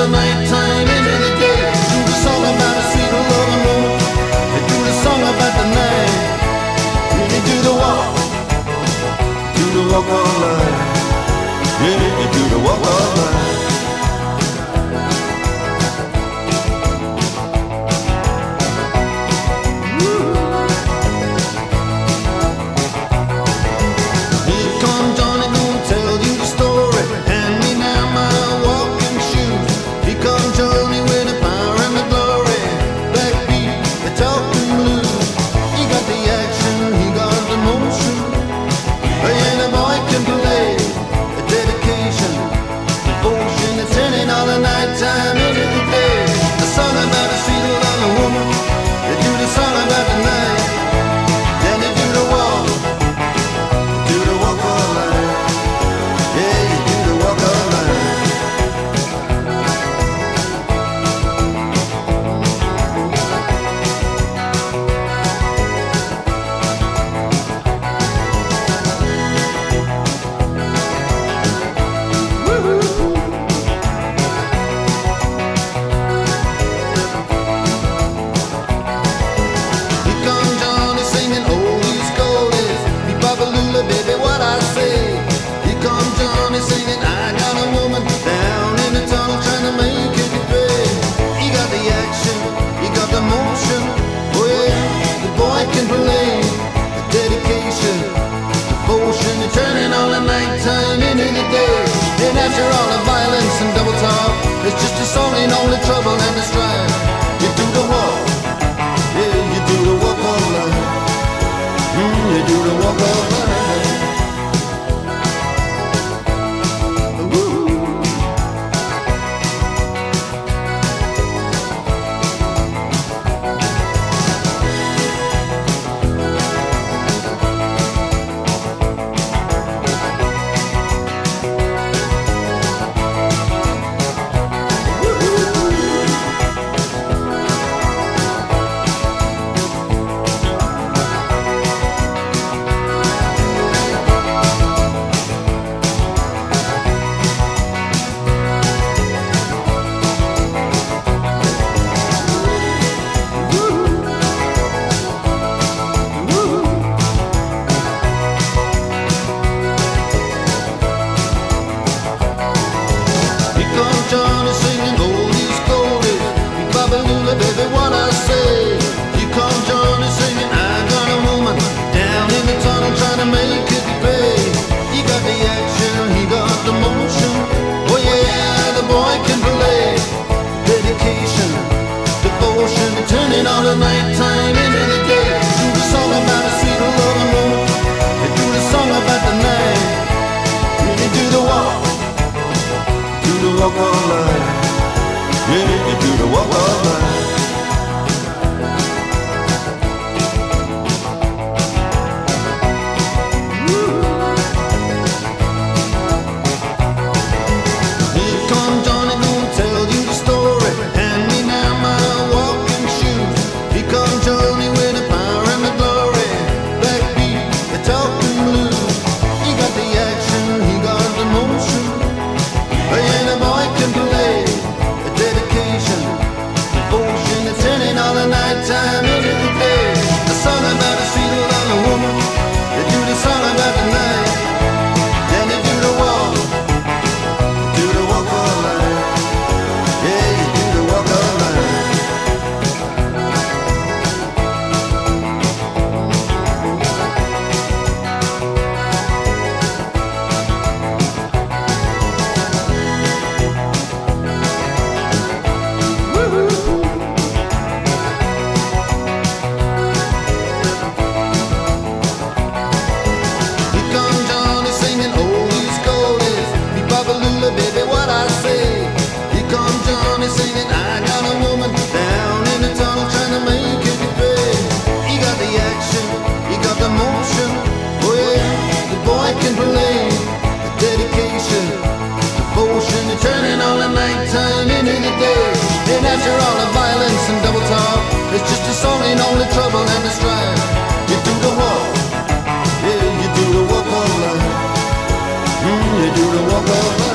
the nighttime into the day. Do the song about a sweet loving woman. They do the song about the night. Really do the walk of life. Really do the walk of life. Time into the day. A song about a sweet loving woman. They do the song about the night. Then they do the walk of life. Yeah, you do the walk of life. Baby, what I say. Here comes Johnny singing, I got a woman down in the tunnel trying to make it pay. He got the action, he got the motion. Oh yeah, the boy can play. The dedication, devotion, the turning on the nighttime into the day. And after all the violence and double talk, it's just a song in all the trouble and the strife. You do the walk, yeah, you do the walk of life. You do the walk of life. Johnny singing oldies, goldies, Babalula, baby, what I say. Here comes Johnny singing, I got a woman down in the tunnel trying to make it pay. He got the action, he got the motion. Oh yeah, the boy can play. Dedication, devotion, turning on the nighttime into the day. Do the song about a sweet loving woman. They do the song about the night. Really do the walk of life. Yeah, you do the walk of life. Here comes Johnny, gonna tell you the story. Hand me now my walking shoes. Here comes Johnny with the power and the glory. Backbeat, the talking blues. He got the action, he got the motion. Yeah, the boy can play. A dedication, devotion, the turning all the nighttime into the day. A song about a sweet loving woman. They do the song about the night. Then they do the walk of life. Yeah, you do the walk of life. Baby, what I say. Here comes Johnny singing, I got a woman down in the tunnel trying to make it pay. He got the action, he got the motion. Oh yeah, the boy can play. The dedication, devotion, the turning on the nighttime into the day. And after all the violence and double talk, it's just a song in all the trouble and the strife. You do the walk, yeah, you do the walk of life. You do the walk of life.